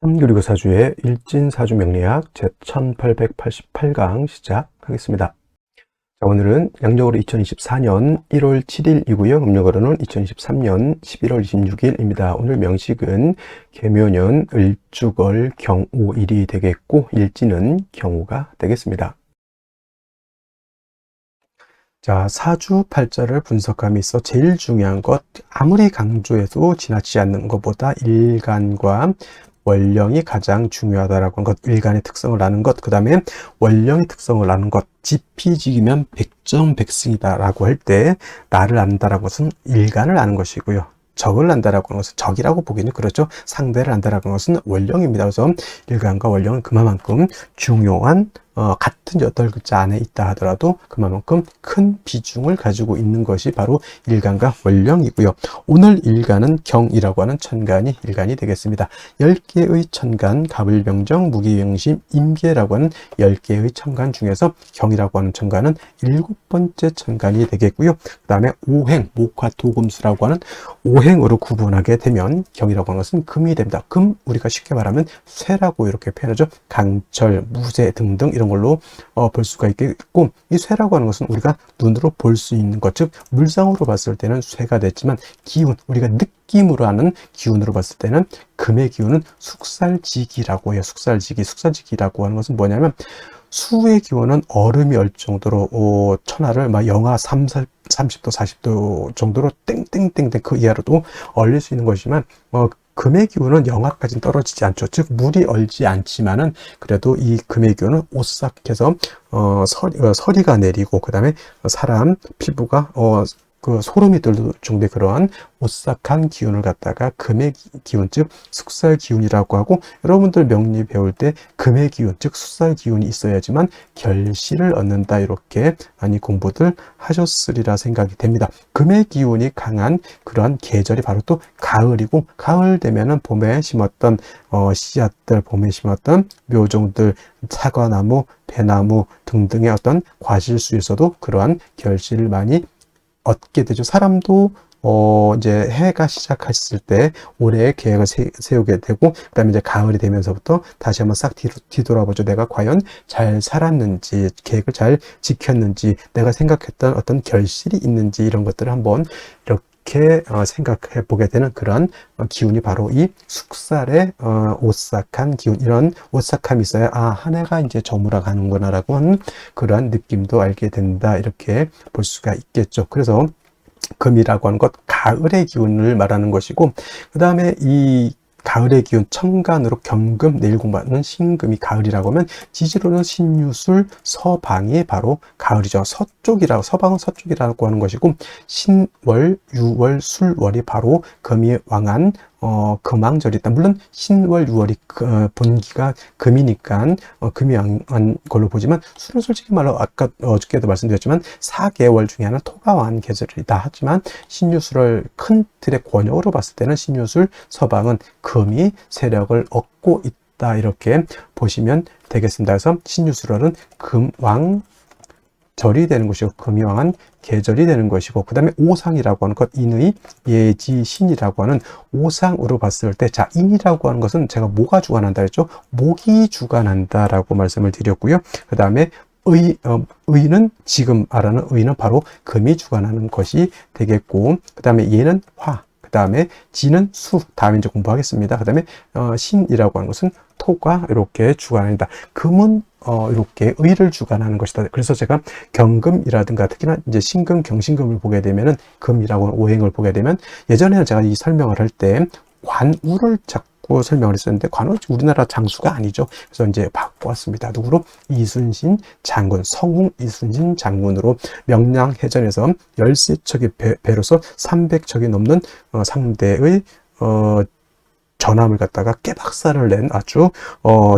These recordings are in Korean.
삼교리고 사주의 일진사주 명리학 제1888강 시작하겠습니다. 자, 오늘은 양력으로 2024년 1월 7일이고요. 음력으로는 2023년 11월 26일입니다. 오늘 명식은 계묘년 을주걸 경오일이 되겠고 일진은 경우가 되겠습니다. 자, 사주 팔자를 분석함에 있어 제일 중요한 것, 아무리 강조해도 지나치지 않는 것보다 일간과 원령이 가장 중요하다라고 하는 것, 일간의 특성을 아는 것, 그 다음에 원령의 특성을 아는 것, 지피지기면 백정백승이다라고 할 때 나를 안다라는 것은 일간을 아는 것이고요. 적을 안다라고 하는 것은 적이라고 보기는 그렇죠. 상대를 안다라고 하는 것은 원령입니다. 그래서 일간과 원령은 그만큼 중요한 같은 8글자 안에 있다 하더라도 그만큼 큰 비중을 가지고 있는 것이 바로 일간과 원령이고요. 오늘 일간은 경이라고 하는 천간이 일간이 되겠습니다. 10개의 천간, 갑을병정, 무기병심, 임계라고 하는 10개의 천간 중에서 경이라고 하는 천간은 7번째 천간이 되겠고요. 그 다음에 오행, 목화토금수라고 하는 오행으로 구분하게 되면 경이라고 하는 것은 금이 됩니다. 금, 우리가 쉽게 말하면 쇠라고 이렇게 표현하죠. 강철, 무쇠 등등 이런 걸로 볼 수가 있겠고, 이 쇠라고 하는 것은 우리가 눈으로 볼 수 있는 것, 즉 물상으로 봤을 때는 쇠가 됐지만 기운, 우리가 느낌으로 하는 기운으로 봤을 때는 금의 기운은 숙살지기라고 해요. 숙살지기라고 하는 것은 뭐냐면 수의 기온은 얼음이 얼 정도로 천하를 막 영하 30도, 40도 정도로 땡땡땡땡 그 이하로도 얼릴 수 있는 것이지만 금의 기온은 영하까지는 떨어지지 않죠. 즉 물이 얼지 않지만은 그래도 이 금의 기온은 오싹해서 서리가 내리고 그 다음에 사람 피부가 그 소름이 돋을 정도의 그러한 오싹한 기운을 갖다가 금의 기운, 즉 숙살 기운이라고 하고, 여러분들 명리 배울 때 금의 기운, 즉 숙살 기운이 있어야지만 결실을 얻는다, 이렇게 많이 공부들 하셨으리라 생각이 됩니다. 금의 기운이 강한 그러한 계절이 바로 또 가을이고, 가을 되면은 봄에 심었던 씨앗들, 봄에 심었던 묘종들, 사과나무, 배나무 등등의 어떤 과실수에서도 그러한 결실을 많이 얻게 되죠. 사람도 이제 해가 시작했을 때 올해의 계획을 세우게 되고, 그 다음에 이제 가을이 되면서부터 다시 한번 싹 뒤돌아보죠. 내가 과연 잘 살았는지, 계획을 잘 지켰는지, 내가 생각했던 어떤 결실이 있는지, 이런 것들을 한번 이렇게 생각해 보게 되는 그런 기운이 바로 이 숙살의 오싹한 기운, 이런 오싹함이 있어야 한 해가 이제 저물어 가는구나 라고 하는 그러한 느낌도 알게 된다, 이렇게 볼 수가 있겠죠. 그래서 금이라고 하는 것, 가을의 기운을 말하는 것이고, 그 다음에 이 가을의 기운, 천간으로 경금, 내일 공부하는 신금이 가을이라고 하면 지지로는 신유술, 서방이 바로 가을이죠. 서방은 서쪽이라고 하는 것이고, 신월, 유월, 술월이 바로 금이 왕한 금왕절이 있다. 물론 신월, 유월이 본기가 금이니까 금이 왕한 걸로 보지만, 술은 솔직히 말로 아까 어저께도 말씀드렸지만 4개월 중에 하나 토가 왕한 계절이다 하지만, 신유술을 큰 틀의 권역으로 봤을 때는 신유술, 서방은 금이 세력을 얻고 있다, 이렇게 보시면 되겠습니다. 그래서 신유술월은 금왕 절이 되는 것이고, 금이 왕한 계절이 되는 것이고, 그 다음에 오상이라고 하는 것, 인의, 예지, 신이라고 하는 오상으로 봤을 때, 자, 인이라고 하는 것은 제가 뭐가 주관한다 했죠? 목이 주관한다라고 말씀을 드렸고요. 그 다음에 의는, 지금 말하는 의는 바로 금이 주관하는 것이 되겠고, 그 다음에 예는 화, 그 다음에 지는 수, 다음에 이제 공부하겠습니다. 그 다음에 신이라고 하는 것은 토가 이렇게 주관한다. 금은 이렇게 의를 주관하는 것이다. 그래서 제가 경금이라든가 특히나 이제 신금, 경신금을 보게 되면은, 금이라고 하는 오행을 보게 되면, 예전에는 제가 이 설명을 할 때 관우를 자꾸 설명을 했었는데, 관우 우리나라 장수가 아니죠. 그래서 이제 바꿔왔습니다. 누구로? 이순신 장군, 성웅 이순신 장군으로 명량해전에서 13척의 배로서 300척이 넘는 상대의 전함을 갖다가 깨박살을 낸 아주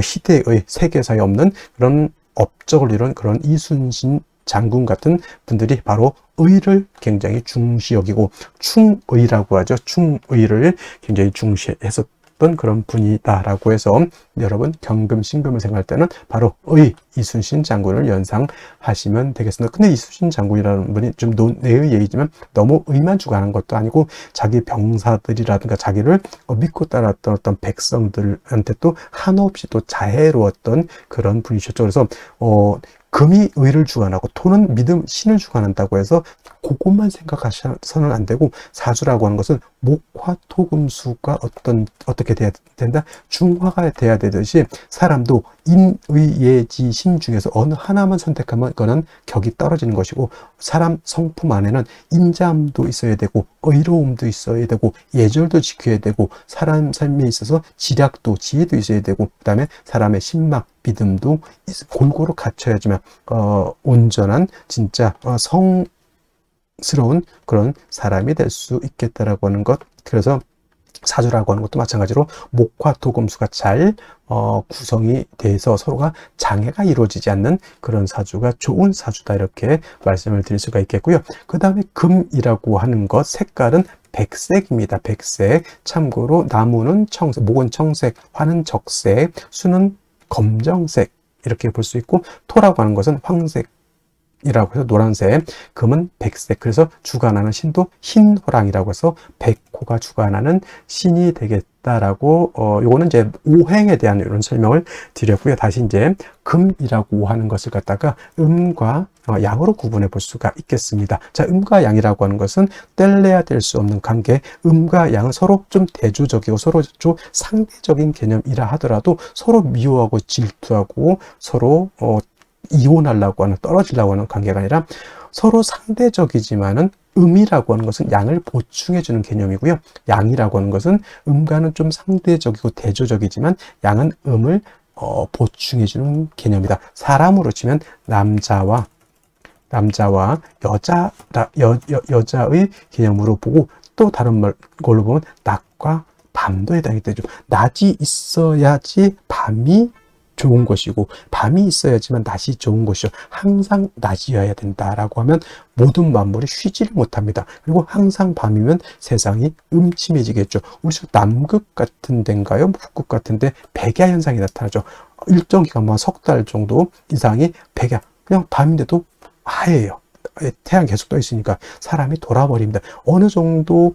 희대의, 세계사에 없는 그런 업적을 이룬 그런 이순신 장군 같은 분들이 바로 의를 굉장히 중시 여기고 충의라고 하죠. 충의를 굉장히 중시했었던 있었던 그런 분이다라고 해서 여러분 경금, 신금을 생각할 때는 바로 의 이순신 장군을 연상하시면 되겠습니다. 근데 이순신 장군이라는 분이 좀 논외의 얘기지만 너무 의만 주관한 것도 아니고 자기 병사들이라든가 자기를 믿고 따랐던 어떤 백성들한테 또 한없이 또 자애로웠던 그런 분이셨죠. 그래서 금이 의를 주관하고 토는 믿음, 신을 주관한다고 해서 그것만 생각하셔서는 안 되고, 사주라고 하는 것은 목화, 토, 금수가 어떻게 돼야 된다? 중화가 돼야 되듯이 사람도 인, 의, 예, 지, 신 중에서 어느 하나만 선택하면 그거는 격이 떨어지는 것이고, 사람 성품 안에는 인자함도 있어야 되고 의로움도 있어야 되고 예절도 지켜야 되고 사람 삶에 있어서 지략도 지혜도 있어야 되고 그 다음에 사람의 신막 믿음도 골고루 갖춰야지만 온전한 진짜 성스러운 그런 사람이 될 수 있겠다라고 하는 것. 그래서 사주라고 하는 것도 마찬가지로 목화 토금수가 잘 구성이 돼서 서로가 장애가 이루어지지 않는 그런 사주가 좋은 사주다, 이렇게 말씀을 드릴 수가 있겠고요. 그 다음에 금이라고 하는 것, 색깔은 백색입니다. 백색. 참고로 나무는 청색, 목은 청색, 화는 적색, 수는 검정색, 이렇게 볼 수 있고, 토라고 하는 것은 황색 이라고 해서 노란색, 금은 백색. 그래서 주관하는 신도 흰호랑이라고 해서 백호가 주관하는 신이 되겠다라고 요거는 이제 오행에 대한 이런 설명을 드렸고요. 다시 이제 금이라고 하는 것을 갖다가 음과 양으로 구분해 볼 수가 있겠습니다. 자, 음과 양이라고 하는 것은 뗄래야 될 수 없는 관계. 음과 양은 서로 좀 대조적이고 서로 좀 상대적인 개념이라 하더라도 서로 미워하고 질투하고 서로 이혼하려고 하는, 떨어지려고 하는 관계가 아니라 서로 상대적이지만은 음이라고 하는 것은 양을 보충해주는 개념이고요. 양이라고 하는 것은 음과는 좀 상대적이고 대조적이지만 양은 음을 보충해주는 개념이다. 사람으로 치면 남자와 여자의 개념으로 보고, 또 다른 걸로 보면 낮과 밤도 해당이 되죠. 낮이 있어야지 밤이 좋은 것이고 밤이 있어야지만 낮이 좋은 것이죠. 항상 낮이어야 된다라고 하면 모든 만물이 쉬지를 못합니다. 그리고 항상 밤이면 세상이 음침해지겠죠. 우리 남극 같은 데인가요? 북극 같은 데 백야 현상이 나타나죠. 일정 기간만 석 달 정도 이상이 백야, 그냥 밤인데도 하얘요. 태양 계속 떠 있으니까 사람이 돌아버립니다. 어느 정도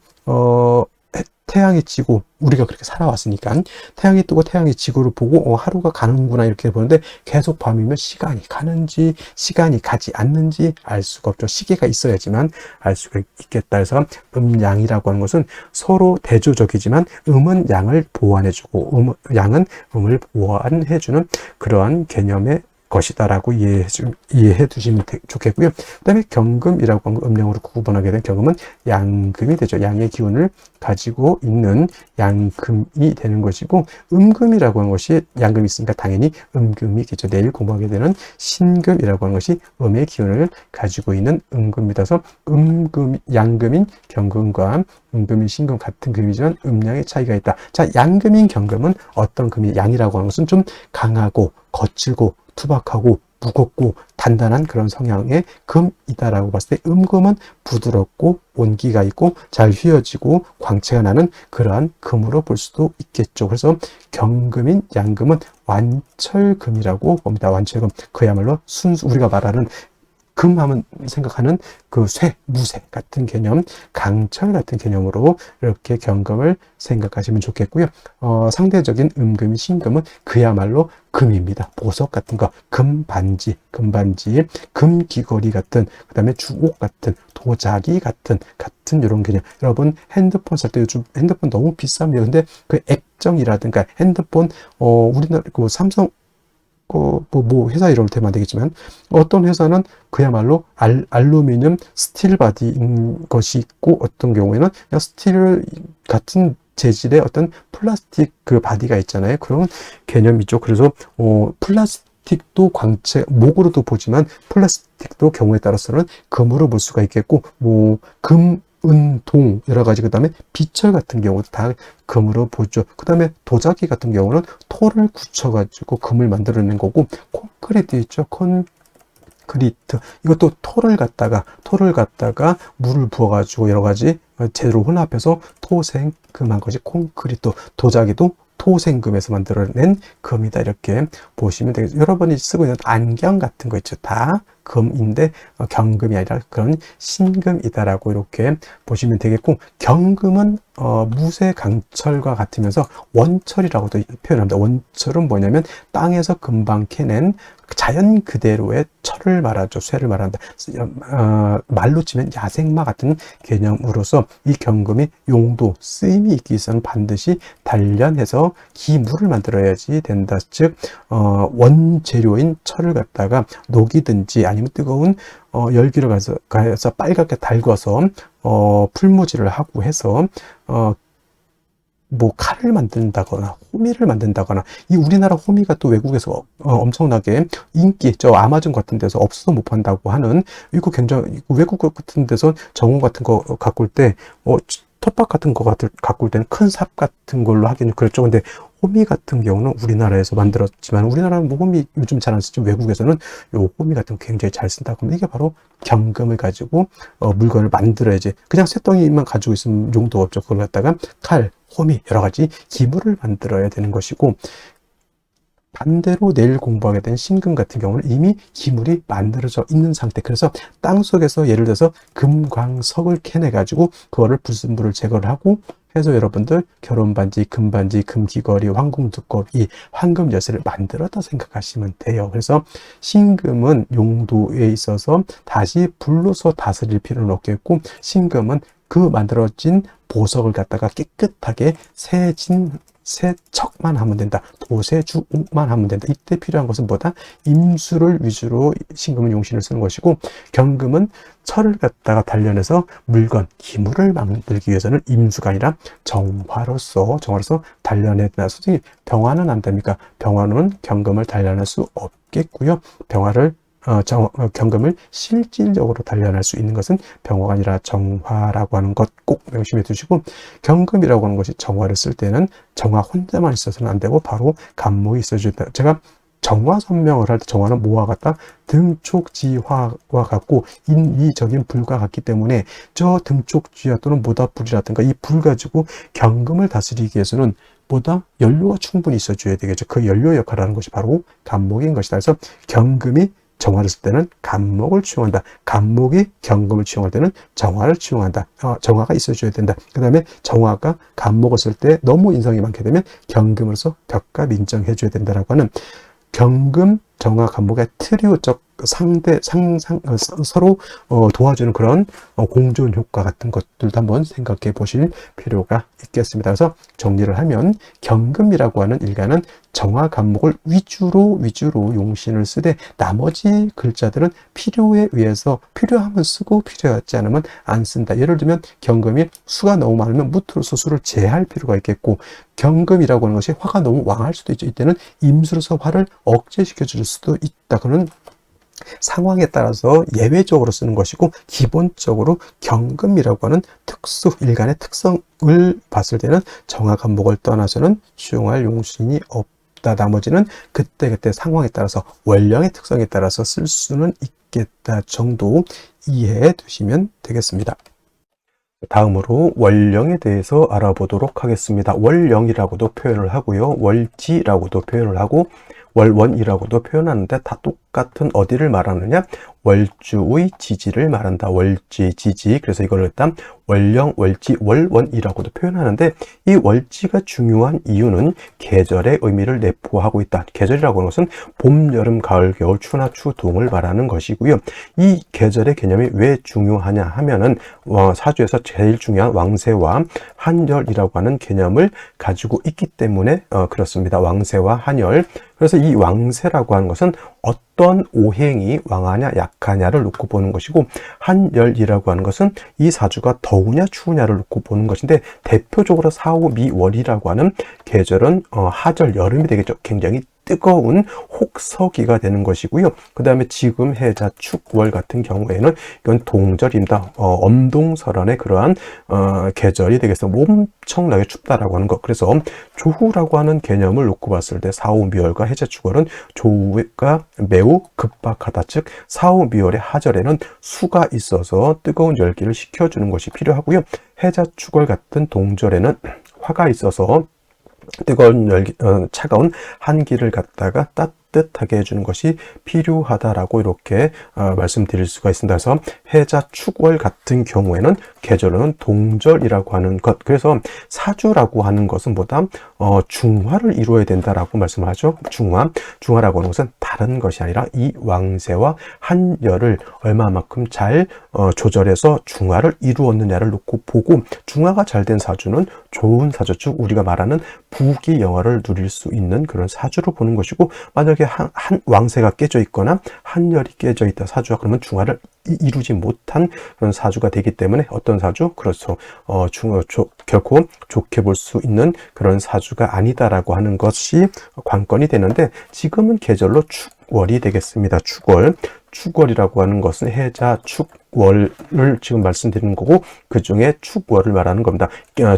태양이 지고, 우리가 그렇게 살아왔으니까 태양이 뜨고 태양이 지구를 보고 하루가 가는구나 이렇게 보는데, 계속 밤이면 시간이 가는지 시간이 가지 않는지 알 수가 없죠. 시계가 있어야지만 알 수가 있겠다 해서 음양이라고 하는 것은 서로 대조적이지만 음은 양을 보완해주고 양은 음을 보완해주는 그러한 개념의 것이다라고 이해해 두시면 좋겠고요. 그 다음에 경금이라고 하는 음양으로 구분하게 된 경금은 양금이 되죠. 양의 기운을 가지고 있는 양금이 되는 것이고, 음금이라고 하는 것이 양금이 있으니까 당연히 음금이겠죠. 내일 공부하게 되는 신금이라고 하는 것이 음의 기운을 가지고 있는 음금이다. 그래서 양금인 경금과 음금인 신금 같은 금이지만 음양의 차이가 있다. 자, 양금인 경금은 어떤 금이, 양이라고 하는 것은 좀 강하고 거칠고 투박하고 무겁고 단단한 그런 성향의 금이다라고 봤을 때, 음금은 부드럽고 온기가 있고 잘 휘어지고 광채가 나는 그러한 금으로 볼 수도 있겠죠. 그래서 경금인 양금은 완철금이라고 봅니다. 완철금, 그야말로 우리가 말하는 금하면 생각하는 그 무쇠 같은 개념, 강철 같은 개념으로 이렇게 경금을 생각하시면 좋겠고요. 상대적인 음금인 신금은 그야말로 금입니다. 보석 같은 거, 금반지, 금귀걸이 같은, 그 다음에 주옥 같은, 도자기 같은 이런 개념. 여러분 핸드폰 살 때 요즘 핸드폰 너무 비쌉니다. 근데 그 액정이라든가 핸드폰 우리나라 그 삼성 회사 이름을 대면 안 되겠지만, 어떤 회사는 그야말로 알루미늄 스틸 바디인 것이 있고, 어떤 경우에는 그냥 스틸 같은 재질의 어떤 플라스틱 그 바디가 있잖아요. 그런 개념이죠. 그래서 플라스틱도 광채, 목으로도 보지만 플라스틱도 경우에 따라서는 금으로 볼 수가 있겠고, 은, 동, 여러 가지, 그 다음에 비철 같은 경우도 다 금으로 보죠. 그 다음에 도자기 같은 경우는 토를 굳혀가지고 금을 만들어낸 거고, 콘크리트 있죠. 콘크리트, 이것도 토를 갖다가 물을 부어가지고 여러 가지 재료를 혼합해서 토생금한 것이 콘크리트, 도자기도 토생금에서 만들어낸 금이다, 이렇게 보시면 되겠죠. 여러분이 쓰고 있는 안경 같은 거 있죠, 다 금인데 경금이 아니라 그런 신금이다라고 이렇게 보시면 되겠고, 경금은 무쇠 강철과 같으면서 원철이라고도 표현합니다. 원철은 뭐냐면 땅에서 금방 캐낸 자연 그대로의 철을 말하죠. 쇠를 말한다. 말로 치면 야생마 같은 개념으로서 이 경금이 용도, 쓰임이 있기 위해서는 반드시 단련해서 기물을 만들어야지 된다. 즉 원재료인 철을 갖다가 녹이든지 아니면 뜨거운 열기를 가해서 빨갛게 달궈서 풀무질을 하고 해서 뭐 칼을 만든다거나 호미를 만든다거나, 이 우리나라 호미가 또 외국에서 엄청나게 인기, 저 아마존 같은 데서 없어서 못 판다고 하는, 이거 굉장히 외국 같은 데서 정원 같은 거 가꿀 때 텃밭 같은 거 가꿀 때는 큰 삽 같은 걸로 하기는 그렇죠. 근데 호미 같은 경우는 우리나라에서 만들었지만, 우리나라는 뭐 호미 요즘 잘 안 쓰죠. 외국에서는 요 호미 같은 거 굉장히 잘 쓴다고 하면, 이게 바로 경금을 가지고 물건을 만들어야지, 그냥 쇳덩이만 가지고 있으면 용도 없죠. 그걸 갖다가 칼, 호미, 여러 가지 기물을 만들어야 되는 것이고, 반대로 내일 공부하게 된 신금 같은 경우는 이미 기물이 만들어져 있는 상태. 그래서 땅 속에서 예를 들어서 금광석을 캐내 가지고 그거를 불순물을 제거를 하고 해서 여러분들 결혼반지, 금반지, 금귀걸이, 황금두꺼비, 황금 열쇠를 만들었다 생각하시면 돼요. 그래서 신금은 용도에 있어서 다시 불로서 다스릴 필요는 없겠고, 신금은 그 만들어진 보석을 갖다가 깨끗하게 세척만 하면 된다. 도세주만 하면 된다. 이때 필요한 것은 뭐다? 임수를 위주로 신금은 용신을 쓰는 것이고, 경금은 철을 갖다가 단련해서 물건, 기물을 만들기 위해서는 임수가 아니라 정화로서 단련해야 된다. 솔직히 병화는 안 됩니까? 병화는 경금을 단련할 수 없겠고요. 경금을 실질적으로 단련할 수 있는 것은 병화가 아니라 정화라고 하는 것 꼭 명심해 두시고, 경금이라고 하는 것이 정화를 쓸 때는 정화 혼자만 있어서는 안 되고 바로 간목이 있어줘야 된다. 제가 정화 설명을 할 때 정화는 뭐와 같다? 등촉지화와 같고 인위적인 불과 같기 때문에, 저 등촉지화 또는 모닥불이라든가 이 불 가지고 경금을 다스리기 위해서는 보다 연료가 충분히 있어줘야 되겠죠. 그 연료 역할을 하는 것이 바로 간목인 것이다. 그래서 경금이 정화를 쓸 때는 간목을 취용한다. 간목이 경금을 취용할 때는 정화를 취용한다. 정화가 있어줘야 된다. 그 다음에 정화가 간목을 쓸 때 너무 인성이 많게 되면 경금으로서 벽값 인정해줘야 된다라고 하는, 경금, 정화, 간목의 트리오적 서로 도와주는 그런 공존 효과 같은 것들도 한번 생각해 보실 필요가 있겠습니다. 그래서 정리를 하면, 경금이라고 하는 일가는 정화, 간목을 위주로 용신을 쓰되, 나머지 글자들은 필요에 의해서 필요하면 쓰고 필요하지 않으면 안 쓴다. 예를 들면 경금이 수가 너무 많으면 무토로서 수를 제할 필요가 있겠고, 경금이라고 하는 것이 화가 너무 왕할 수도 있죠. 이때는 임수로서 화를 억제시켜 줄 수도 있다. 그는 상황에 따라서 예외적으로 쓰는 것이고, 기본적으로 경금이라고 하는 일간의 특성을 봤을 때는 정화, 간목을 떠나서는 취용할 용신이 없다. 나머지는 그때그때 상황에 따라서, 원령의 특성에 따라서 쓸 수는 있겠다 정도 이해해 두시면 되겠습니다. 다음으로 원령에 대해서 알아보도록 하겠습니다. 월령이라고도 표현을 하고요, 월지라고도 표현을 하고, 월원이라고도 표현하는데 다 똑같은 어디를 말하느냐? 월주의 지지를 말한다. 월지, 지지. 그래서 이걸 일단 월령, 월지, 월원이라고도 표현하는데, 이 월지가 중요한 이유는 계절의 의미를 내포하고 있다. 계절이라고 하는 것은 봄, 여름, 가을, 겨울, 추나 추동을 말하는 것이고요. 이 계절의 개념이 왜 중요하냐 하면은 사주에서 제일 중요한 왕세와 한열이라고 하는 개념을 가지고 있기 때문에 그렇습니다. 왕세와 한열. 그래서 이 왕세라고 하는 것은 어떤 오행이 왕하냐 약하냐를 놓고 보는 것이고, 한열이라고 하는 것은 이 사주가 더우냐 추우냐를 놓고 보는 것인데, 대표적으로 사오미월이라고 하는 계절은 하절, 여름이 되겠죠. 굉장히 뜨거운 혹서기가 되는 것이고요. 그 다음에 지금 해자 축월 같은 경우에는 이건 동절입니다. 엄동설한의 그러한 계절이 되겠습니다. 엄청나게 춥다라고 하는 것. 그래서 조후라고 하는 개념을 놓고 봤을 때 사오미월과 해자 축월은 조후가 매우 급박하다. 즉 사오미월의 하절에는 수가 있어서 뜨거운 열기를 식혀주는 것이 필요하고요. 해자 축월 같은 동절에는 화가 있어서 뜨거운 열기, 차가운 한기를 갖다가 따뜻하게 해주는 것이 필요하다라고 이렇게 말씀드릴 수가 있습니다. 그래서 해자 축월 같은 경우에는 계절은 동절이라고 하는 것. 그래서 사주라고 하는 것은 보다 중화를 이루어야 된다라고 말씀을 하죠. 중화라고 하는 것은 다른 것이 아니라 이 왕세와 한열을 얼마만큼 잘 조절해서 중화를 이루었느냐를 놓고 보고, 중화가 잘 된 사주는 좋은 사주, 즉 우리가 말하는 부귀영화를 누릴 수 있는 그런 사주로 보는 것이고, 만약에 한 왕세가 깨져 있거나 한열이 깨져 있다 사주가, 그러면 중화를 이루지 못한 그런 사주가 되기 때문에 어떤 사주? 그렇죠. 결코 좋게 볼 수 있는 그런 사주가 아니다라고 하는 것이 관건이 되는데, 지금은 계절로 축월이 되겠습니다. 축월이라고 하는 것은 해자 축월을 지금 말씀드리는 거고, 그 중에 축월을 말하는 겁니다.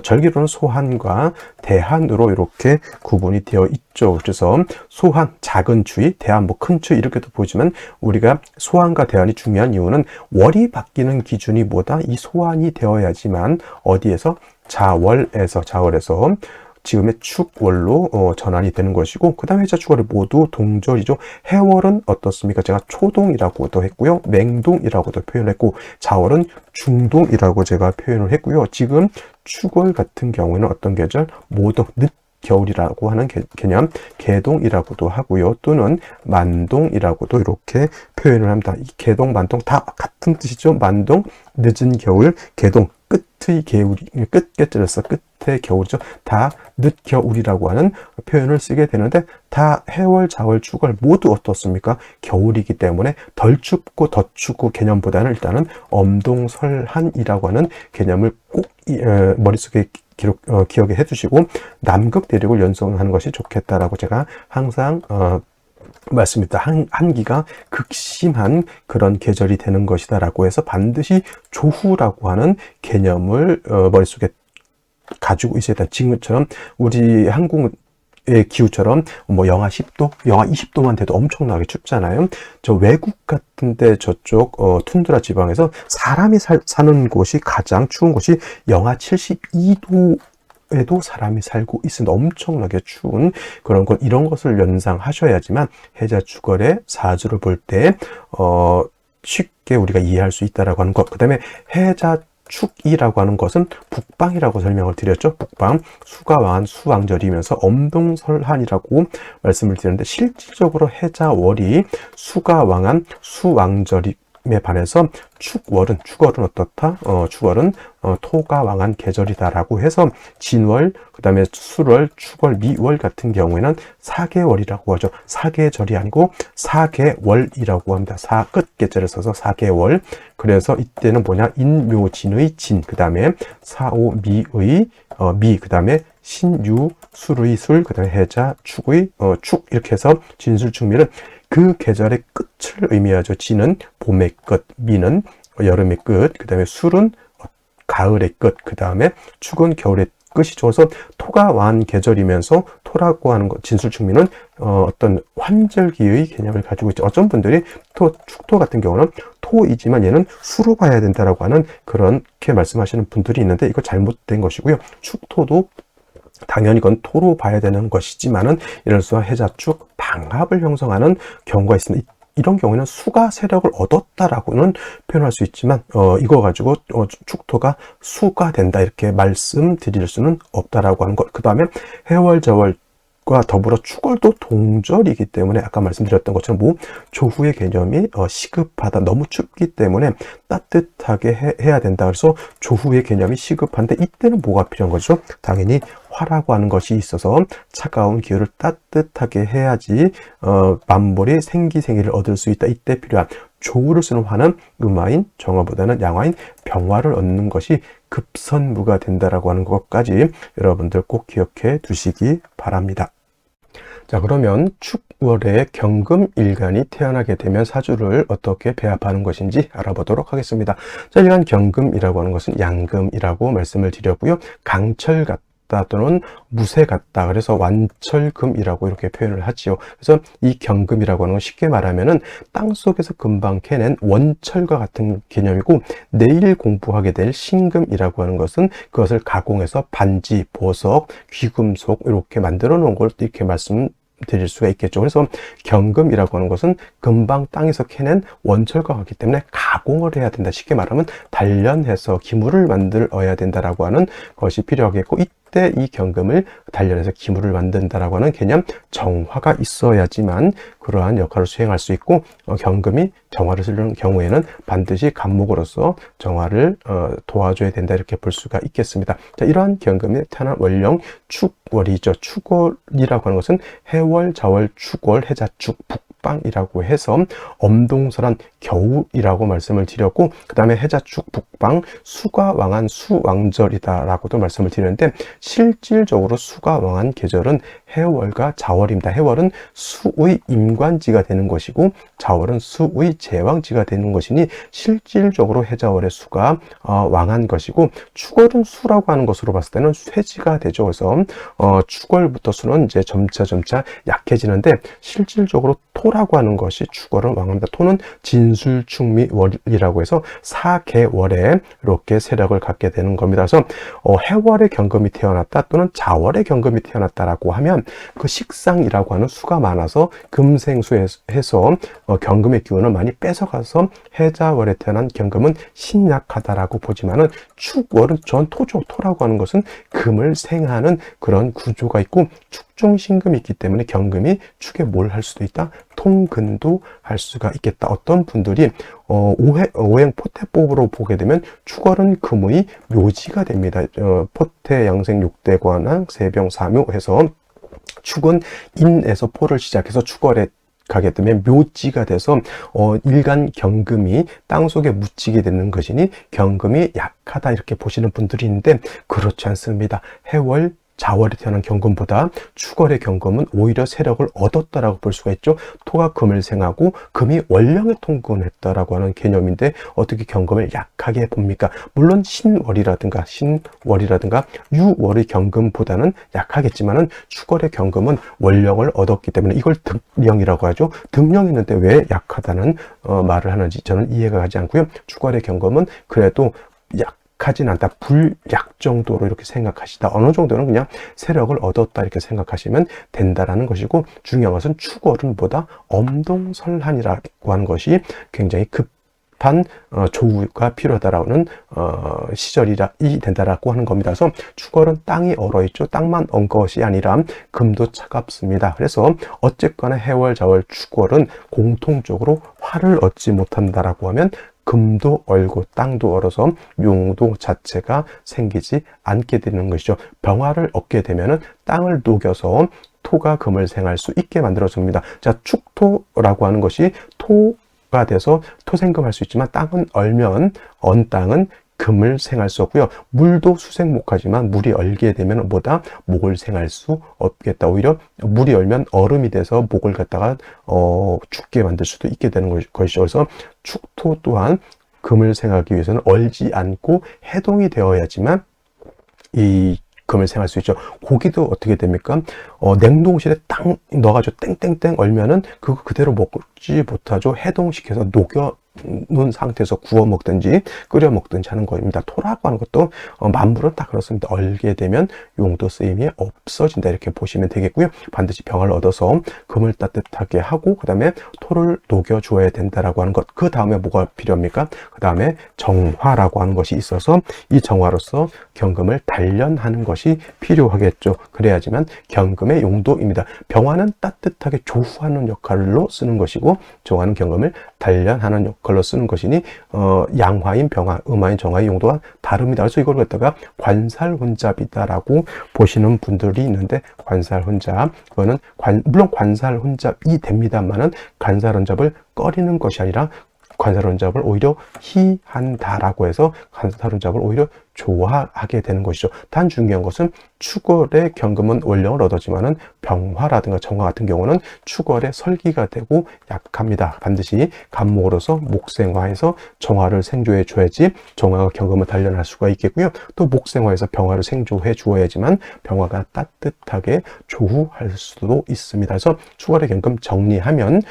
절기로는 소한과 대한으로 이렇게 구분이 되어 있죠. 그래서 소한, 작은 추위, 대한, 큰 추위 이렇게도 보지만, 우리가 소한과 대한이 중요한 이유는 월이 바뀌는 기준이 뭐다? 이 소한이 되어야지만 어디에서? 자월에서 지금의 축월로 전환이 되는 것이고, 그 다음에 해자 축월이 모두 동절이죠. 해월은 어떻습니까? 제가 초동이라고도 했고요. 맹동이라고도 표현했고, 자월은 중동이라고 제가 표현을 했고요. 지금 축월 같은 경우에는 어떤 계절? 모두 늦겨울이라고 하는 개념, 개동이라고도 하고요. 또는 만동이라고도 이렇게 표현을 합니다. 이 개동, 만동 다 같은 뜻이죠. 만동, 늦은 겨울, 개동, 끝의 겨울이, 끝께절에서 끝의 겨울이죠. 다 늦겨울이라고 하는 표현을 쓰게 되는데, 다 해월, 자월, 축월 모두 어떻습니까? 겨울이기 때문에 덜 춥고 더 춥고 개념보다는 일단은 엄동설한이라고 하는 개념을 꼭 머릿속에 기억해 두시고, 남극 대륙을 연상하는 것이 좋겠다라고 제가 항상 맞습니다. 한기가 극심한 그런 계절이 되는 것이다라고 해서 반드시 조후라고 하는 개념을 머릿속에 가지고 있어야 된다. 지금처럼 우리 한국의 기후처럼 영하 10도, 영하 20도만 돼도 엄청나게 춥잖아요. 저 외국 같은데 저쪽 툰드라 지방에서 사람이 사는 곳이 가장 추운 곳이 영하 72도 에도 사람이 살고 있으니 엄청나게 추운 그런 것, 이런 것을 연상하셔야지만 해자 축월의 사주를 볼 때 쉽게 우리가 이해할 수 있다라고 하는 것. 그 다음에 해자 축이라고 하는 것은 북방이라고 설명을 드렸죠. 북방, 수가 왕한 수왕절이면서 엄동설한이라고 말씀을 드렸는데, 실질적으로 해자월이 수가 왕한 수왕절이 에 반해서 축월은 어떻다? 축월은 토가 왕한 계절이다라고 해서 진월, 그 다음에 수월, 축월, 미월 같은 경우에는 사계월이라고 하죠. 사계절이 아니고 사계월이라고 합니다. 끝계절을 써서 사계월. 그래서 이때는 뭐냐? 인묘진의 진, 그 다음에 사오미의 미, 그 다음에 신유, 술의 술, 그 다음에 해자, 축의 축, 이렇게 해서 진술축미는 그 계절의 끝을 의미하죠. 진은 봄의 끝, 미는 여름의 끝, 그 다음에 술은 가을의 끝, 그 다음에 축은 겨울의 끝이죠. 그래서 토가 왕한 계절이면서 토라고 하는 것, 진술축미는 어떤 환절기의 개념을 가지고 있죠. 어떤 분들이 축토 같은 경우는 토이지만 얘는 수로 봐야 된다라고 하는 그렇게 말씀하시는 분들이 있는데, 이거 잘못된 것이고요. 축토도 당연히 그건 토로 봐야 되는 것이지만은, 예를 들어서 해자축 방합을 형성하는 경우가 있습니다. 이런 경우에는 수가 세력을 얻었다라고는 표현할 수 있지만, 이거 가지고 축토가 수가 된다 이렇게 말씀드릴 수는 없다라고 하는 것. 그 다음에 해월, 자월과 더불어 축월도 동절이기 때문에 아까 말씀드렸던 것처럼 조후의 개념이 시급하다, 너무 춥기 때문에 따뜻하게 해야 된다. 그래서 조후의 개념이 시급한데, 이때는 뭐가 필요한 거죠? 당연히 화라고 하는 것이 있어서 차가운 기후를 따뜻하게 해야지 만물이 생기를 얻을 수 있다. 이때 필요한 조후를 쓰는 화는 음화인 정화보다는 양화인 병화를 얻는 것이 급선무가 된다라고 하는 것까지 여러분들 꼭 기억해 두시기 바랍니다. 자, 그러면 축월에 경금일간이 태어나게 되면 사주를 어떻게 배합하는 것인지 알아보도록 하겠습니다. 자, 일간 경금이라고 하는 것은 양금이라고 말씀을 드렸고요. 강철 같다 또는 무쇠 같다. 그래서 완철금이라고 이렇게 표현을 하지요. 그래서 이 경금이라고 하는 건 쉽게 말하면은 땅 속에서 금방 캐낸 원철과 같은 개념이고, 내일 공부하게 될 신금이라고 하는 것은 그것을 가공해서 반지, 보석, 귀금속 이렇게 만들어 놓은 걸 이렇게 말씀드릴 수가 있겠죠. 그래서 경금이라고 하는 것은 금방 땅에서 캐낸 원철과 같기 때문에 가공을 해야 된다. 쉽게 말하면 단련해서 기물을 만들어야 된다라고 하는 것이 필요하겠고, 이때 이 경금을 단련해서 기물을 만든다라고 하는 개념, 정화가 있어야지만 그러한 역할을 수행할 수 있고, 경금이 정화를 쓰는 경우에는 반드시 간목으로서 정화를 도와줘야 된다, 이렇게 볼 수가 있겠습니다. 자, 이러한 경금에 태어난 월령 축월이죠. 축월이라고 하는 것은 해월, 자월, 축월, 해자축, 북방이라고 해서 엄동설한 겨울이라고 말씀을 드렸고, 그 다음에 해자축, 북방, 수가 왕한 수왕절이다 라고도 말씀을 드렸는데, 실질적으로 수가 왕한 계절은 해월과 자월입니다. 해월은 수의 임관지가 되는 것이고, 자월은 수의 제왕지가 되는 것이니 실질적으로 해자월의 수가 왕한 것이고, 축월은 수라고 하는 것으로 봤을 때는 쇠지가 되죠. 그래서 축월부터 수는 이제 점차 약해지는데, 실질적으로 토라고 하는 것이 축월은 왕합니다. 토는 진술충미월이라고 해서 4개월에 이렇게 세력을 갖게 되는 겁니다. 그래서 해월의 경금이 태어났다 또는 자월의 경금이 태어났다라고 하면 그 식상이라고 하는 수가 많아서 금생수해서 경금의 기운을 많이 뺏어가서 해자월에 태어난 경금은 신약하다라고 보지만은 축월은 전 토죠. 토라고 하는 것은 금을 생하는 그런 구조가 있고, 축종신금이 있기 때문에 경금이 축에 뭘 할 수도 있다? 통근도 할 수가 있겠다. 어떤 분들이 오행 포태법으로 보게 되면 축월은 금의 묘지가 됩니다. 포태 양생 6대 관왕 세병 사묘 해서 축은 인에서 포를 시작해서 축월에 가게 되면 묘지가 돼서 일간 경금이 땅속에 묻히게 되는 것이니 경금이 약하다, 이렇게 보시는 분들이 있는데, 그렇지 않습니다. 해월, 자월에 태어난 경금보다 축월의 경금은 오히려 세력을 얻었다라고 볼 수가 있죠. 토가 금을 생하고 금이 월령에 통근했다라고 하는 개념인데, 어떻게 경금을 약하게 봅니까? 물론 신월이라든가 유월의 경금보다는 약하겠지만은 축월의 경금은 월령을 얻었기 때문에 이걸 득령이라고 하죠. 득령했는데 왜 약하다는 말을 하는지 저는 이해가 가지 않고요. 축월의 경금은 그래도 하진 않다. 불약 정도로 이렇게 생각하시다. 어느 정도는 그냥 세력을 얻었다, 이렇게 생각하시면 된다라는 것이고, 중요한 것은 축월은 보다 엄동설한이라고 하는 것이 굉장히 급한 조우가 필요하다라는 시절이 된다라고 하는 겁니다. 그래서 축월은 땅이 얼어있죠. 땅만 얼 것이 아니라 금도 차갑습니다. 그래서 어쨌거나 해월, 자월, 축월은 공통적으로 화를 얻지 못한다라고 하면 금도 얼고 땅도 얼어서 용도 자체가 생기지 않게 되는 것이죠. 병화를 얻게 되면은 땅을 녹여서 토가 금을 생할 수 있게 만들어줍니다. 자, 축토라고 하는 것이 토가 돼서 토생금할 수 있지만, 땅은 얼면 언 땅은 금을 생할 수 없고요. 물도 수생목하지만 물이 얼게 되면 뭐다? 목을 생할 수 없겠다. 오히려 물이 얼면 얼음이 돼서 목을 갖다가 죽게 만들 수도 있게 되는 것이죠. 그래서 축토 또한 금을 생하기 위해서는 얼지 않고 해동이 되어야지만 이 금을 생할 수 있죠. 고기도 어떻게 됩니까? 냉동실에 딱 넣어가지고 땡땡땡 얼면은 그거 그대로 먹지 못하죠. 해동시켜서 녹여놓은 상태에서 구워 먹든지 끓여 먹든지 하는 겁니다. 토라고 하는 것도 만물은 다 그렇습니다. 얼게 되면 용도 쓰임이 없어진다, 이렇게 보시면 되겠고요. 반드시 병을 얻어서 금을 따뜻하게 하고 그 다음에 토를 녹여 주어야 된다라고 하는 것. 그 다음에 뭐가 필요합니까? 그 다음에 정화라고 하는 것이 있어서 이 정화로서 경금을 단련하는 것이 필요하겠죠. 그래야지만 경금의 용도입니다. 병화는 따뜻하게 조후하는 역할로 쓰는 것이고, 정화는 경금을 단련하는 역할로 쓰는 것이니 양화인 병화, 음화인 정화의 용도가 다릅니다. 그래서 이걸 갖다가 관살혼잡이다라고 보시는 분들이 있는데, 관살혼잡, 그거는 물론 관살혼잡이 됩니다만은 관살혼잡을 꺼리는 것이 아니라 관살혼잡을 오히려 희한다라고 해서 관살혼잡을 오히려 좋아하게 되는 것이죠. 단 중요한 것은 축월의 경금은 원령을 얻었지만은 병화라든가 정화 같은 경우는 축월의 설기가 되고 약합니다. 반드시 간목으로서 목생화해서 정화를 생조해 줘야지 정화가 경금을 단련할 수가 있겠고요. 또 목생화해서 병화를 생조해 주어야지만 병화가 따뜻하게 조후할 수도 있습니다. 그래서 축월의 경금 정리하면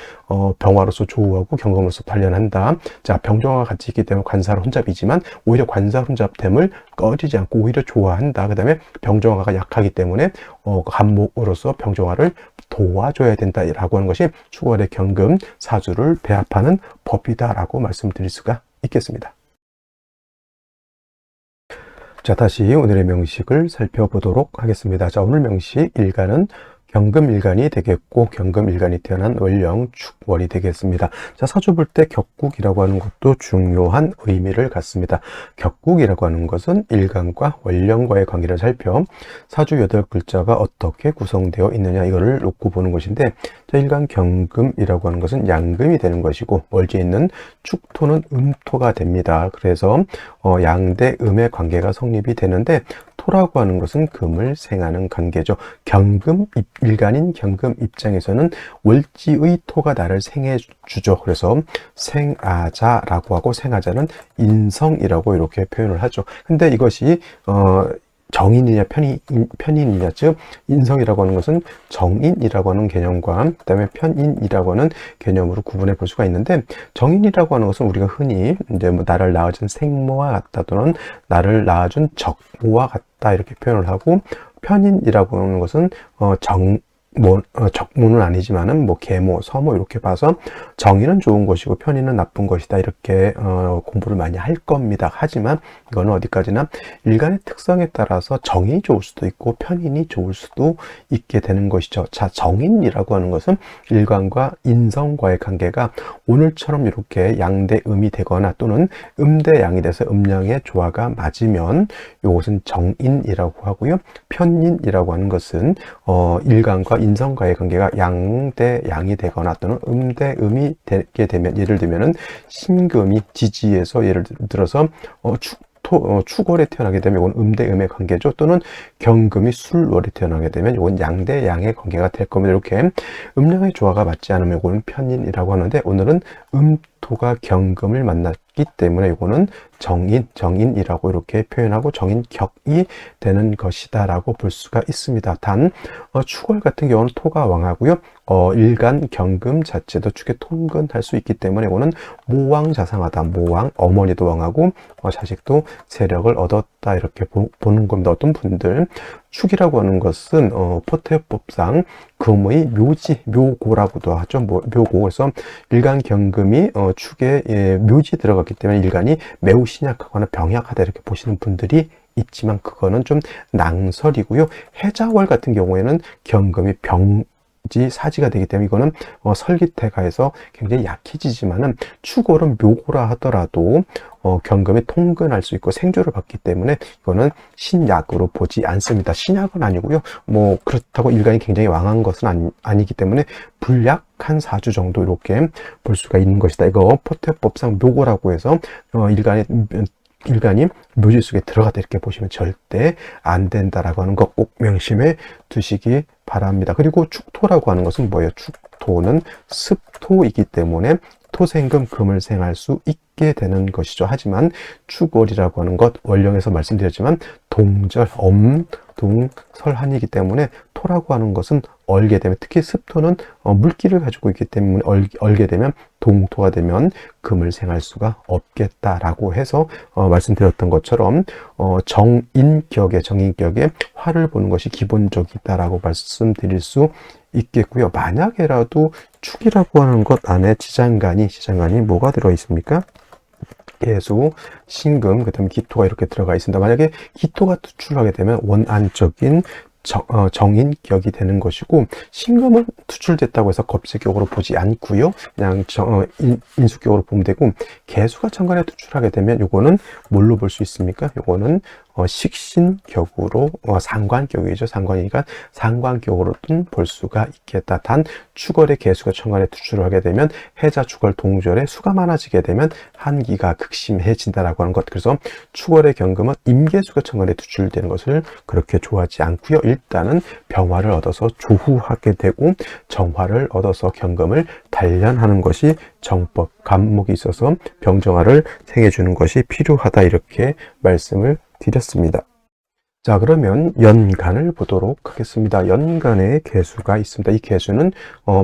병화로서 조후하고 경금으로서 단련한다. 자, 병정화가 같이 있기 때문에 관사를 혼잡이지만 오히려 관사 혼잡됨을 꺼지지 않고 오히려 좋아한다. 그 다음에 병정화가 약하기 때문에 간목으로서 병정화를 도와줘야 된다라고 하는 것이 축월의 경금 사주를 배합하는 법이다라고 말씀드릴 수가 있겠습니다. 자, 다시 오늘의 명식을 살펴보도록 하겠습니다. 자, 오늘 명식 일간은 경금일간이 되겠고 경금일간이 태어난 월령 축월이 되겠습니다. 자, 사주 볼 때 격국이라고 하는 것도 중요한 의미를 갖습니다. 격국이라고 하는 것은 일간과 월령과의 관계를 살펴 사주 8글자가 어떻게 구성되어 있느냐 이거를 놓고 보는 것인데, 자, 일간 경금이라고 하는 것은 양금이 되는 것이고 월지에 있는 축토는 음토가 됩니다. 그래서 양대 음의 관계가 성립이 되는데, 토라고 하는 것은 금을 생하는 관계죠. 경금 일간인 경금 입장에서는 월지의 토가 나를 생해 주죠. 그래서 생아자라고 하고, 생아자는 인성이라고 이렇게 표현을 하죠. 근데 이것이 정인이냐 편인이냐, 즉 인성이라고 하는 것은 정인이라고 하는 개념과 그다음에 편인이라고 하는 개념으로 구분해 볼 수가 있는데, 정인이라고 하는 것은 우리가 흔히 이제 뭐 나를 낳아준 생모와 같다 또는 나를 낳아준 적모와 같다 이렇게 표현을 하고, 편인이라고 하는 것은 적모는 아니지만은 뭐 계모, 서모 이렇게 봐서 정의는 좋은 것이고 편의는 나쁜 것이다 이렇게 공부를 많이 할 겁니다. 하지만 이거는 어디까지나 일간의 특성에 따라서 정인이 좋을 수도 있고 편인이 좋을 수도 있게 되는 것이죠. 자, 정인이라고 하는 것은 일간과 인성과의 관계가 오늘처럼 이렇게 양대 음이 되거나 또는 음대 양이 돼서 음양의 조화가 맞으면 이것은 정인이라고 하고요. 편인이라고 하는 것은 일간과 인성과의 관계가 양대 양이 되거나 또는 음대 음이 되게 되면, 예를 들면은 신금이 지지에서 예를 들어서 축월에 태어나게 되면 이건 음대 음의 관계죠. 또는 경금이 술월에 태어나게 되면 이건 양대 양의 관계가 될 겁니다. 이렇게 음양의 조화가 맞지 않으면 이거는 편인이라고 하는데, 오늘은 토가 경금을 만났기 때문에 이거는 정인이라고 이렇게 표현하고 정인격이 되는 것이다 라고 볼 수가 있습니다. 단 축월 같은 경우는 토가 왕하고요. 일간 경금 자체도 축에 통근할 수 있기 때문에 이거는 모왕자상하다. 모왕, 어머니도 왕하고 자식도 세력을 얻었다 이렇게 보는 겁니다. 어떤 분들 축이라고 하는 것은 포태법상 금의 묘지, 묘고라고도 하죠. 묘고. 그래서 일간 경금이 축에 묘지 들어갔기 때문에 일간이 매우 신약하거나 병약하다 이렇게 보시는 분들이 있지만 그거는 좀 낭설이고요. 해자월 같은 경우에는 경금이 사지가 되기 때문에 이거는 설기태가에서 굉장히 약해지지만은 축월은 묘고라 하더라도 경금이 통근할 수 있고 생조를 받기 때문에 이거는 신약으로 보지 않습니다. 신약은 아니고요. 뭐 그렇다고 일간이 굉장히 왕한 것은 아니기 때문에 불약한 사주 정도 이렇게 볼 수가 있는 것이다. 이거 포태법상 묘고라고 해서 일간이 묘지 속에 들어가다 이렇게 보시면 절대 안 된다라고 하는 거 꼭 명심해 두시기 바랍니다. 그리고 축토라고 하는 것은 뭐예요? 축토는 습토이기 때문에 토생금 금을 생할 수 있게 되는 것이죠. 하지만 축월이라고 하는 것 원령에서 말씀드렸지만 동절, 엄동설한이기 때문에 토라고 하는 것은 얼게 되면, 특히 습토는 물기를 가지고 있기 때문에 얼게 되면 동토가 되면 금을 생할 수가 없겠다라고 해서 말씀드렸던 것처럼 정인격에 화를 보는 것이 기본적이다라고 말씀드릴 수 있겠고요. 만약에라도 축이라고 하는 것 안에 지장간이 뭐가 들어 있습니까? 계수, 신금, 그 다음에 기토가 이렇게 들어가 있습니다. 만약에 기토가 투출하게 되면 원안적인 정인격이 되는 것이고, 신금은 투출됐다고 해서 겁재격으로 보지 않고요. 그냥 인수격으로 보면 되고, 개수가 천간에 투출하게 되면 요거는 뭘로 볼 수 있습니까? 요거는 식신격으로 상관격이죠. 상관이니까 상관격으로는 볼 수가 있겠다. 단 축월의 개수가 천간에 투출을 하게 되면 해자 축월 동절에 수가 많아지게 되면 한기가 극심해진다라고 하는 것. 그래서 축월의 경금은 임계수가 천간에 투출되는 것을 그렇게 좋아하지 않고요. 일단은 병화를 얻어서 조후하게 되고 정화를 얻어서 경금을 단련하는 것이 정법, 간목이 있어서 병정화를 생해주는 것이 필요하다, 이렇게 말씀을 드렸습니다. 자, 그러면 연간을 보도록 하겠습니다. 연간에 개수가 있습니다. 이 개수는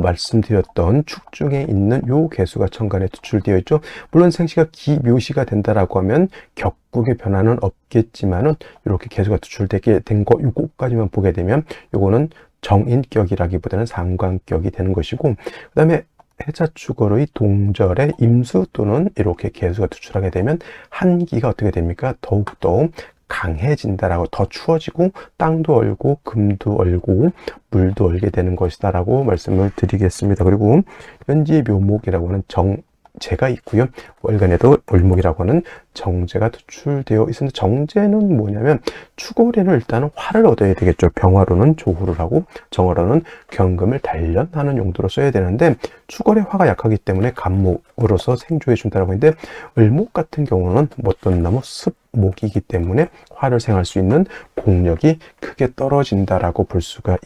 말씀드렸던 축 중에 있는 요 개수가 천간에 투출되어 있죠. 물론 생시가 기묘시가 된다라고 하면 격국의 변화는 없겠지만은 이렇게 개수가 투출되게 된 거 요거까지만 보게 되면 요거는 정인격이라기보다는 상관격이 되는 것이고, 그 다음에 해자축월의 동절에 임수 또는 이렇게 개수가 투출하게 되면 한기가 어떻게 됩니까? 더욱더 강해진다라고, 더 추워지고 땅도 얼고 금도 얼고 물도 얼게 되는 것이다 라고 말씀을 드리겠습니다. 그리고 현지 묘목이라고 하는 정제가 있고요. 월간에도 을목이라고 하는 정제가 투출되어 있습니다. 정제는 뭐냐면 축월에는 일단은 화를 얻어야 되겠죠. 병화로는 조후를 하고 정화로는 경금을 단련하는 용도로 써야 되는데 축월에 화가 약하기 때문에 간목으로서 생조해 준다라고 했는데, 을목 같은 경우는 어떤 나무 습목이기 때문에 화를 생할 수 있는 공력이 크게 떨어진다라고 볼 수가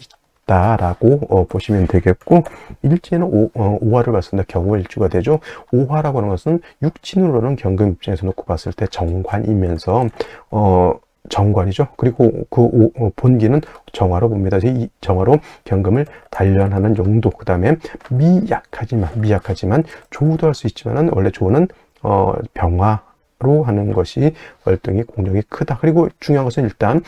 있다라고 보시면 되겠고, 일지는 오화를 봤을 때 경우일주가 되죠. 오화라고 하는 것은 육친으로는 경금 입장에서 놓고 봤을 때 정관이면서 정관이죠. 그리고 그 본기는 정화로 봅니다. 이 정화로 경금을 단련하는 용도, 그 다음에 미약하지만 조우도 할 수 있지만은 원래 조우는 병화로 하는 것이 월등히 공력이 크다. 그리고 중요한 것은 일단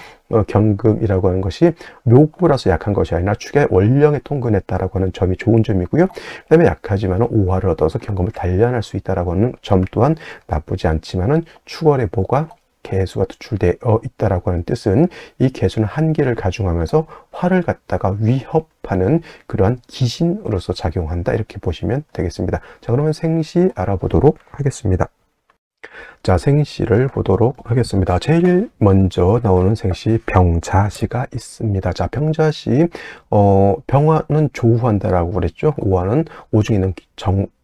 경금이라고 하는 것이 묘구라서 약한 것이 아니라 축의 원령에 통근했다라고 하는 점이 좋은 점이고요. 그 다음에 약하지만 오화를 얻어서 경금을 단련할 수 있다라고 하는 점 또한 나쁘지 않지만은 축월의 보가 개수가 투출되어 있다라고 하는 뜻은 이 개수는 한기를 가중하면서 화를 갖다가 위협하는 그러한 기신으로서 작용한다, 이렇게 보시면 되겠습니다. 자, 그러면 생시 알아보도록 하겠습니다. 자, 생시를 보도록 하겠습니다. 제일 먼저 나오는 생시 병자시가 있습니다. 자, 병자시, 병화는 조후한다라고 그랬죠. 오화는 오중에 있는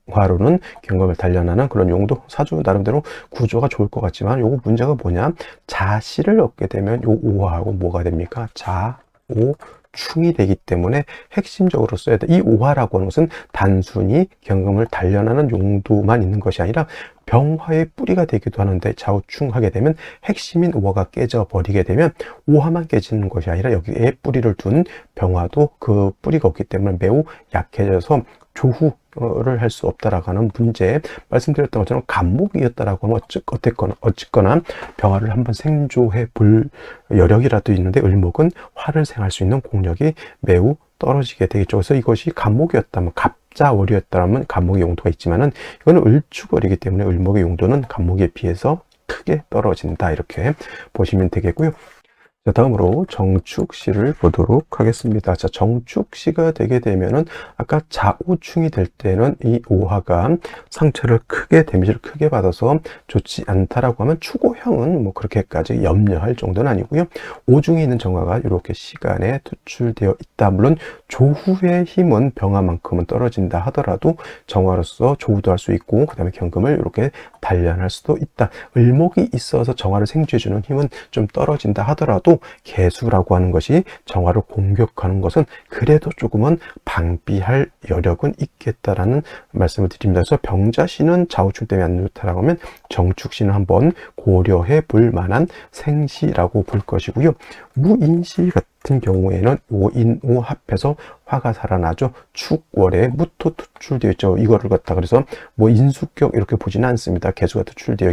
화로는 경금을 단련하는 그런 용도, 사주 나름대로 구조가 좋을 것 같지만 요거 문제가 뭐냐, 자시를 얻게 되면 요 오화하고 뭐가 됩니까? 자오충이 되기 때문에 핵심적으로 써야 돼. 이 오화라고 하는 것은 단순히 경금을 단련하는 용도만 있는 것이 아니라 병화의 뿌리가 되기도 하는데, 좌우충하게 되면 핵심인 오화가 깨져 버리게 되면 오화만 깨지는 것이 아니라 여기에 뿌리를 둔 병화도 그 뿌리가 없기 때문에 매우 약해져서 조후를 할 수 없다라고 하는 문제, 말씀드렸던 것처럼 간목이었다라고 하면 어쨌거나 병화를 한번 생조해 볼 여력이라도 있는데, 을목은 화를 생할 수 있는 공력이 매우 떨어지게 되겠죠. 그래서 이것이 간목이었다면, 갑자월이었다면 간목의 용도가 있지만은 이거는 을축월이기 때문에 을목의 용도는 간목에 비해서 크게 떨어진다, 이렇게 보시면 되겠고요. 자, 다음으로 정축시를 보도록 하겠습니다. 자, 정축시가 되게 되면은 아까 자오충이 될 때는 이 오화가 상처를 데미지를 크게 받아서 좋지 않다라고 하면 축오형은 뭐 그렇게까지 염려할 정도는 아니고요. 오중에 있는 정화가 이렇게 시간에 투출되어 있다. 물론 조후의 힘은 병화만큼은 떨어진다 하더라도 정화로서 조후도 할 수 있고, 그 다음에 경금을 이렇게 단련할 수도 있다. 을목이 있어서 정화를 생쥐해주는 힘은 좀 떨어진다 하더라도 개수라고 하는 것이 정화를 공격하는 것은 그래도 조금은 방비할 여력은 있겠다라는 말씀을 드립니다. 그래서 병자시는 좌우충 때문에 안 좋다라고 하면 정축시는 한번 고려해 볼 만한 생시라고 볼 것이고요. 무인시 같은 경우에는 오인오 합해서 화가 살아나죠. 축월에 무토 투출되어 있죠. 이거를 갖다 그래서 뭐 인수격 이렇게 보지는 않습니다. 개수가 투출되어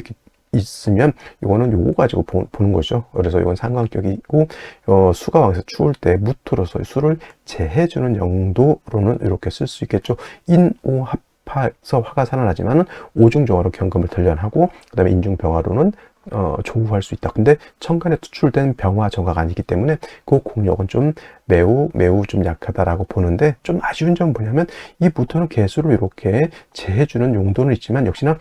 있으면 이거는 요거 가지고 보는 거죠. 그래서 이건 상관격이고, 수가 왕에서 추울 때 무토로서 수를 제해주는 용도로는 이렇게 쓸 수 있겠죠. 인오 합해서 화가 살아나지만은 오중정화로 경금을 단련하고, 그 다음에 인중병화로는 조후할 수 있다. 근데 천간에 투출된 병화 정화가 아니기 때문에 그 공력은 좀 매우 좀 약하다라고 보는데, 좀 아쉬운 점은 뭐냐면 이 무토는 개수를 이렇게 제해주는 용도는 있지만 역시나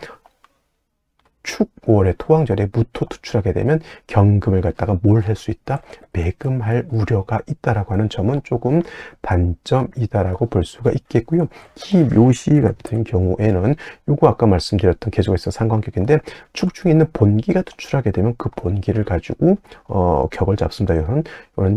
축월의 토왕절에 무토 투출하게 되면 경금을 갖다가 뭘 할 수 있다? 매금할 우려가 있다라고 하는 점은 조금 단점이다라고 볼 수가 있겠고요. 이 묘시 같은 경우에는 요거 아까 말씀드렸던 계조가 있어 상관격인데 축 중에 있는 본기가 투출하게 되면 그 본기를 가지고 격을 잡습니다. 이런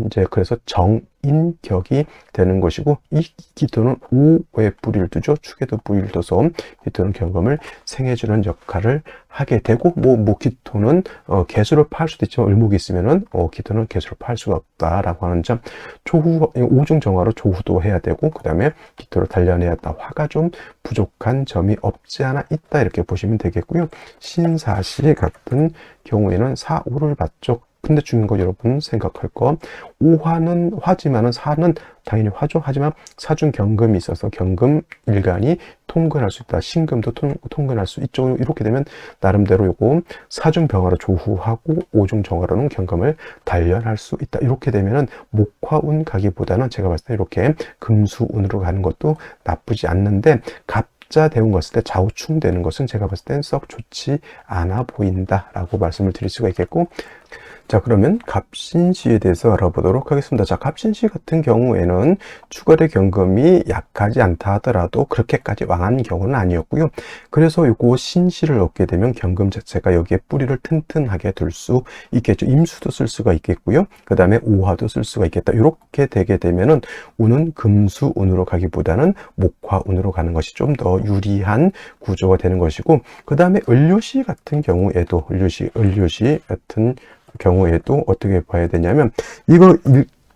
이제 그래서 정인격이 되는 것이고, 이 기토는 오에 뿌리를 두죠. 축에도 뿌리를 둬서 기토는 경금을 생해주는 역할을 하게 되고, 기토는 개수를 파할 수도 있지만 을목이 있으면은 기토는 개수를 파할 수가 없다라고 하는 점. 조후 오중 정화로 조후도 해야 되고, 그 다음에 기토를 단련해야 한다. 화가 좀 부족한 점이 없지 않아 있다, 이렇게 보시면 되겠고요. 신사시 같은 경우에는 사오를 받죠. 근데 중요한 거 여러분 생각할 거, 오화는 화지만은 사는 당연히 화죠. 하지만 사중 경금이 있어서 경금 일간이 통근할 수 있다. 신금도 통근할 수 있죠. 이렇게 되면 나름대로 요거 사중 병화로 조후하고 오중 정화로는 경금을 단련할 수 있다. 이렇게 되면은 목화운 가기보다는 제가 봤을 때 이렇게 금수운으로 가는 것도 나쁘지 않는데, 갑자 대운 갔을 때 좌우충 되는 것은 제가 봤을 땐 썩 좋지 않아 보인다라고 말씀을 드릴 수가 있겠고, 자, 그러면 갑신시에 대해서 알아보도록 하겠습니다. 자, 갑신시 같은 경우에는 추가의 경금이 약하지 않다 하더라도 그렇게까지 왕한 경우는 아니었고요. 그래서 요거 신시를 얻게 되면 경금 자체가 여기에 뿌리를 튼튼하게 둘 수 있겠죠. 임수도 쓸 수가 있겠고요. 그 다음에 오화도 쓸 수가 있겠다. 이렇게 되게 되면은 운은 금수운으로 가기보다는 목화운으로 가는 것이 좀 더 유리한 구조가 되는 것이고, 그 다음에 을료시 같은 경우에도 을료시 같은 경우에도 어떻게 봐야 되냐면, 이거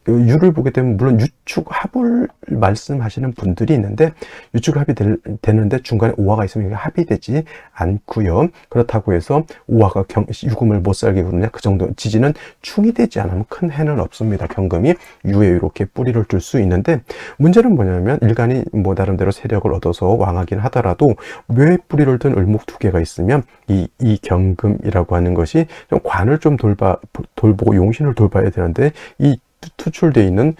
유를 보게 되면 물론 유축합을 말씀하시는 분들이 있는데, 유축합이 되는데 중간에 오화가 있으면 이게 합이 되지 않고요. 그렇다고 해서 오화가 유금을 못 살게 그러냐, 그 정도 지지는 충이 되지 않으면 큰 해는 없습니다. 경금이 유에 이렇게 뿌리를 둘 수 있는데, 문제는 뭐냐면 일간이 나름대로 세력을 얻어서 왕하긴 하더라도 묘에 뿌리를 둔 을목 두 개가 있으면 이 경금이라고 하는 것이 좀 관을 좀 돌보고 용신을 돌봐야 되는데, 이 투출되어 있는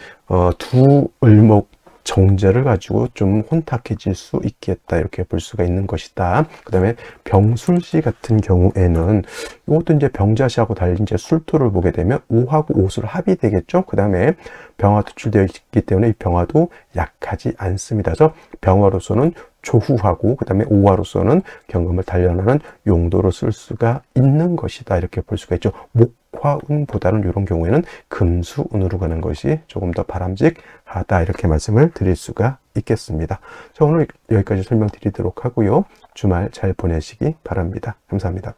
두 을목 정제를 가지고 좀 혼탁해질 수 있겠다, 이렇게 볼 수가 있는 것이다. 그 다음에 병술시 같은 경우에는 이것도 이제 병자시하고 달리 이제 술토를 보게 되면 오하고 오술 합이 되겠죠. 그 다음에 병화 투출되어 있기 때문에 이 병화도 약하지 않습니다. 그래서 병화로서는 조후하고 그 다음에 오화로서는 경금을 단련하는 용도로 쓸 수가 있는 것이다, 이렇게 볼 수가 있죠. 목화운보다는 이런 경우에는 금수운으로 가는 것이 조금 더 바람직하다, 이렇게 말씀을 드릴 수가 있겠습니다. 자, 오늘 여기까지 설명드리도록 하고요. 주말 잘 보내시기 바랍니다. 감사합니다.